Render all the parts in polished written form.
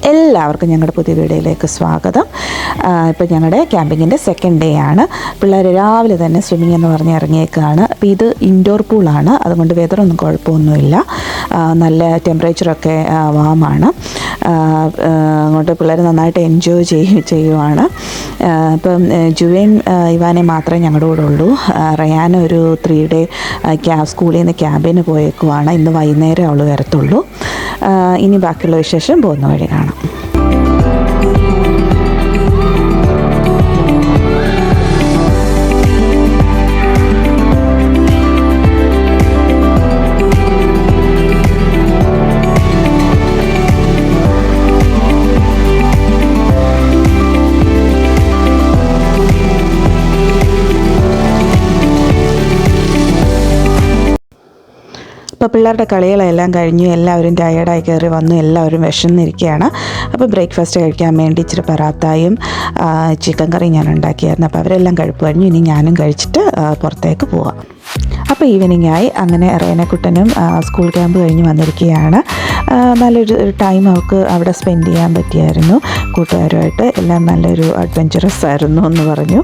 എല്ലാവർക്കും ഞങ്ങളുടെ പുതിയ വീഡിയോയിലേക്ക് സ്വാഗതം. ഇപ്പോൾ ഞങ്ങളുടെ ക്യാമ്പിങ്ങിൻ്റെ സെക്കൻഡ് ഡേ ആണ്. പിള്ളേർ രാവിലെ തന്നെ സ്വിമ്മിംഗ് എന്ന് പറഞ്ഞ് ഇറങ്ങിയേക്കാണ്. അപ്പോൾ ഇത് ഇൻഡോർ പൂളാണ്, അതുകൊണ്ട് വെതറൊന്നും കുഴപ്പമൊന്നുമില്ല. നല്ല ടെമ്പറേച്ചറൊക്കെ വാമാണ്. അങ്ങോട്ട് പിള്ളേർ നന്നായിട്ട് എൻജോയ് ചെയ്യുവാണ്. ഇപ്പം ജുവേൻ ഇവാനെ മാത്രമേ ഞങ്ങളുടെ കൂടെ ഉള്ളൂ. റയാൻ ഒരു 3 ഡേ സ്കൂളിൽ നിന്ന് ക്യാമ്പിന് പോയേക്കുവാണ്. ഇന്ന് വൈകുന്നേരം അവൾ വരത്തുള്ളൂ. ഇനി ബാക്കിയുള്ള വിശേഷം പോകുന്ന വഴി കാണാം. അപ്പോൾ പിള്ളേരുടെ കളികളെല്ലാം കഴിഞ്ഞു, എല്ലാവരും ടയേർഡായി കയറി വന്നു, എല്ലാവരും വിശന്നിരിക്കുകയാണ്. അപ്പോൾ ബ്രേക്ക്ഫാസ്റ്റ് കഴിക്കാൻ വേണ്ടി ഇച്ചിരി പറാത്തായും ചിക്കൻ കറിയും ഞാൻ ഉണ്ടാക്കിയായിരുന്നു. അപ്പോൾ അവരെല്ലാം കഴിപ്പ് കഴിഞ്ഞു. ഇനി ഞാനും കഴിച്ചിട്ട് പുറത്തേക്ക് പോവാം. അപ്പോൾ ഈവനിങ് ആയി. അങ്ങനെ റേനക്കുട്ടനും സ്കൂൾ ക്യാമ്പ് കഴിഞ്ഞ് വന്നിരിക്കുകയാണ്. നല്ലൊരു ടൈം അവൾക്ക് അവിടെ സ്പെൻഡ് ചെയ്യാൻ പറ്റിയായിരുന്നു. കൂട്ടുകാരുമായിട്ട് എല്ലാം നല്ലൊരു അഡ്വഞ്ചറസ് ആയിരുന്നു എന്ന് പറഞ്ഞു.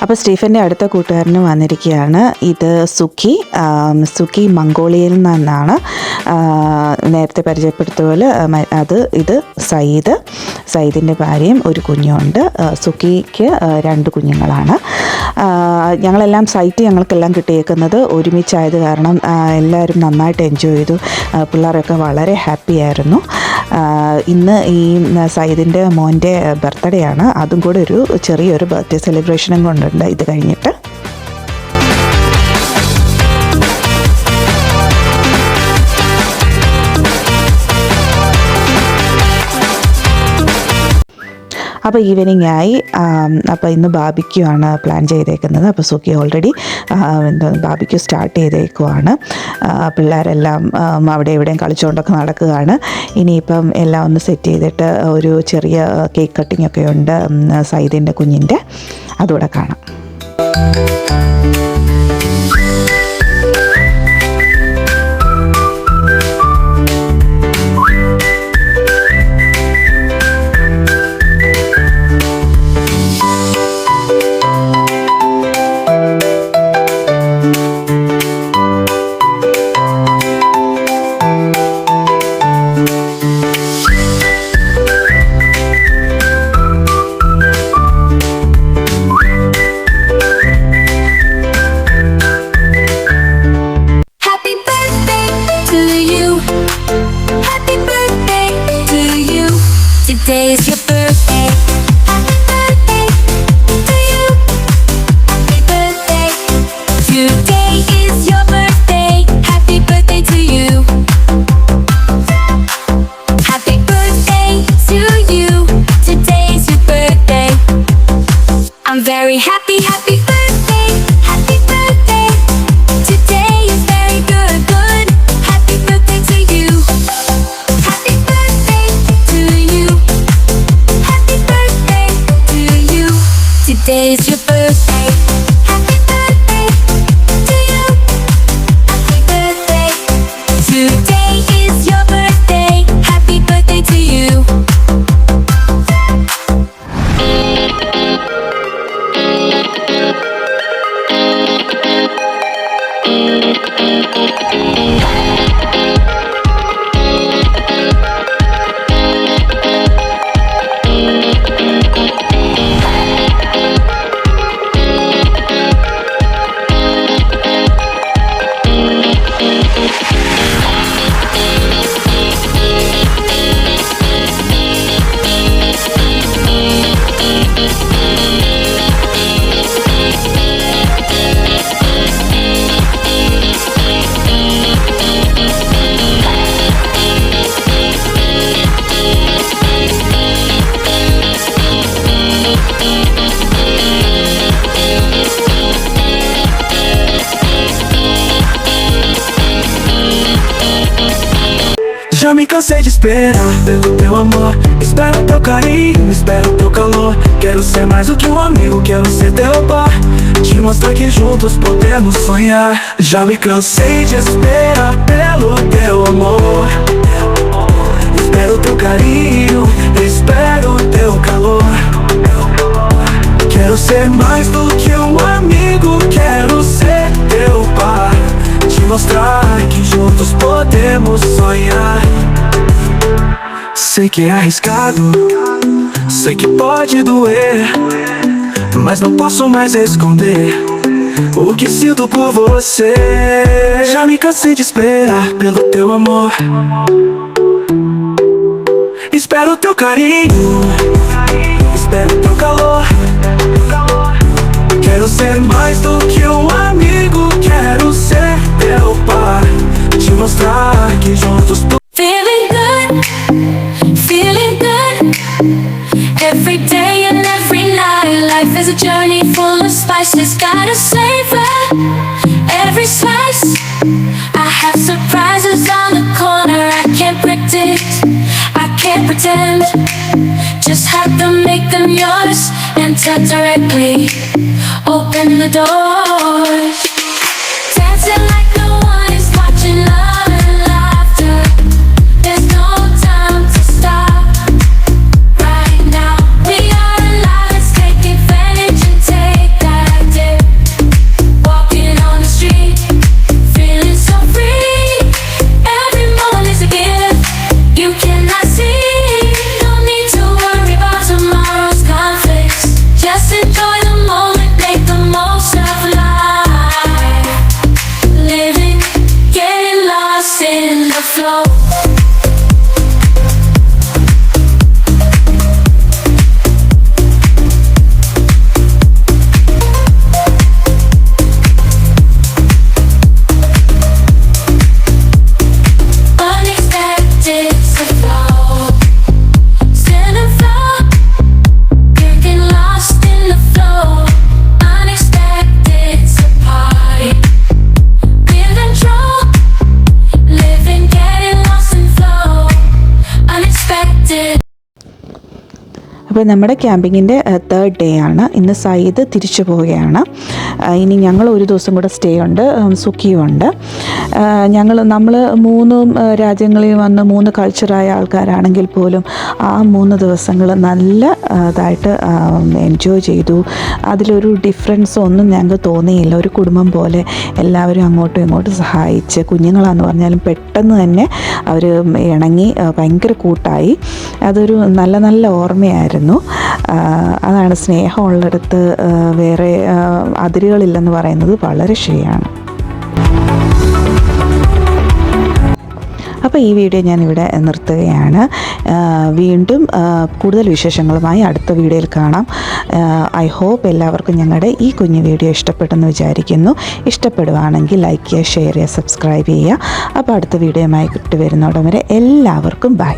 അപ്പോൾ സ്റ്റീഫൻ്റെ അടുത്ത കൂട്ടുകാരന് വന്നിരിക്കുകയാണ്. ഇത് സുഖി മംഗോളിയയിൽ നിന്നാണ്. നേരത്തെ പരിചയപ്പെടുത്തിയ പോലെ ഇത് സയ്യിദിൻ്റെ ഭാര്യയും ഒരു കുഞ്ഞുണ്ട്. സുഖിക്ക് 2 കുഞ്ഞുങ്ങളാണ്. ഞങ്ങളെല്ലാം ഞങ്ങൾക്കെല്ലാം കിട്ടിയേക്കുന്നത് ഒരുമിച്ചായത് കാരണം എല്ലാവരും നന്നായിട്ട് എൻജോയ് ചെയ്തു. പിള്ളേരൊക്കെ വളരെ ഹാപ്പി ആയിരുന്നു. ഇന്ന് ഈ സയ്യിദിൻ്റെ മോൻ്റെ ബർത്ത്ഡേ ആണ്. അതും കൂടെ ഒരു ചെറിയൊരു ബർത്ത്ഡേ സെലിബ്രേഷനും കൊണ്ടുണ്ട് ഇത് കഴിഞ്ഞിട്ട്. അപ്പോൾ ഈവനിങ് ആയി. അപ്പോൾ ഇന്ന് ബാബിക്യൂ ആണ് പ്ലാൻ ചെയ്തേക്കുന്നത്. അപ്പോൾ സുഖി ഓൾറെഡി ബാബിക്യൂ സ്റ്റാർട്ട് ചെയ്തേക്കുവാണ്. പിള്ളേരെല്ലാം അവിടെ എവിടെയും കളിച്ചുകൊണ്ടൊക്കെ നടക്കുകയാണ്. ഇനിയിപ്പം എല്ലാം ഒന്ന് സെറ്റ് ചെയ്തിട്ട് ഒരു ചെറിയ കേക്ക് കട്ടിംഗ് ഒക്കെ ഉണ്ട് സയ്യിദിൻ്റെ കുഞ്ഞിൻ്റെ, അതുകൂടെ കാണാം. Já me cansei de esperar pelo teu amor. Espero teu carinho, espero teu calor. Quero ser mais do que um amigo, quero ser teu par. Te mostrar que juntos podemos sonhar. Já me cansei de esperar pelo teu amor. Espero teu carinho, espero teu calor. Quero ser mais do que um amigo, quero ser teu par. Te mostrar que juntos podemos sonhar. Sei que é arriscado, sei que pode doer, mas não posso mais esconder o que sinto por você. Já me cansei de esperar pelo teu amor. Espero teu carinho, espero teu calor. Quero ser mais do que um amigo, quero ser teu par. Te mostrar que juntos Feeling good, every day and every night. Life is a journey full of spices, gotta savor every slice. I have surprises on the corner, I can't predict, I can't pretend. Just have to make them yours, enter directly, open the doors. Dancing like no one is watching, love and laughter. There's no time to stop right now. We are alive, let's take advantage and take that dip. Walking on the street, feeling so free. Every moment is a gift you cannot see. No need to worry about tomorrow's conflicts. Just enjoy the moment, make the most of life. Living, getting lost in the flow. Unexpected to flow. Stand and flow. Getting lost in the flow. Unexpected to party. Feel control. Living, getting lost in flow. Unexpected. അപ്പോൾ നമ്മുടെ ക്യാമ്പിങ്ങിൻ്റെ 3rd day ആണ് ഇന്ന്. സയ്യിദ് തിരിച്ചു പോവുകയാണ്. ഇനി ഞങ്ങൾ ഒരു ദിവസം കൂടെ സ്റ്റേ ഉണ്ട്, സുഖിയും ഉണ്ട്. നമ്മൾ 3 രാജ്യങ്ങളിൽ വന്ന് 3 കൾച്ചറായ ആൾക്കാരാണെങ്കിൽ പോലും ആ 3 ദിവസങ്ങൾ നല്ല ഇതായിട്ട് എൻജോയ് ചെയ്തു. അതിലൊരു ഡിഫറൻസ് ഒന്നും ഞങ്ങൾക്ക് തോന്നിയില്ല. ഒരു കുടുംബം പോലെ എല്ലാവരും അങ്ങോട്ടും ഇങ്ങോട്ടും സഹായിച്ച്, കുഞ്ഞുങ്ങളാന്ന് പറഞ്ഞാലും പെട്ടെന്ന് തന്നെ അവർ ഇണങ്ങി ഭയങ്കര കൂട്ടായി. അതൊരു നല്ല നല്ല ഓർമ്മയായിരുന്നു. അതാണ് സ്നേഹമുള്ളിടത്ത് വേറെ അതിരുകളില്ലെന്ന് പറയുന്നത് വളരെ ശരിയാണ്. അപ്പോൾ ഈ വീഡിയോ ഞാനിവിടെ നിർത്തുകയാണ്. വീണ്ടും കൂടുതൽ വിശേഷങ്ങളുമായി അടുത്ത വീഡിയോയിൽ കാണാം. ഐ ഹോപ്പ് എല്ലാവർക്കും ഞങ്ങളുടെ ഈ കുഞ്ഞു വീഡിയോ ഇഷ്ടപ്പെട്ടെന്ന് വിചാരിക്കുന്നു. ഇഷ്ടപ്പെടുവാണെങ്കിൽ ലൈക്ക് ചെയ്യുക, ഷെയർ ചെയ്യുക, സബ്സ്ക്രൈബ് ചെയ്യുക. അപ്പോൾ അടുത്ത വീഡിയോയുമായി വരുന്നോടം വരെ എല്ലാവർക്കും ബൈ.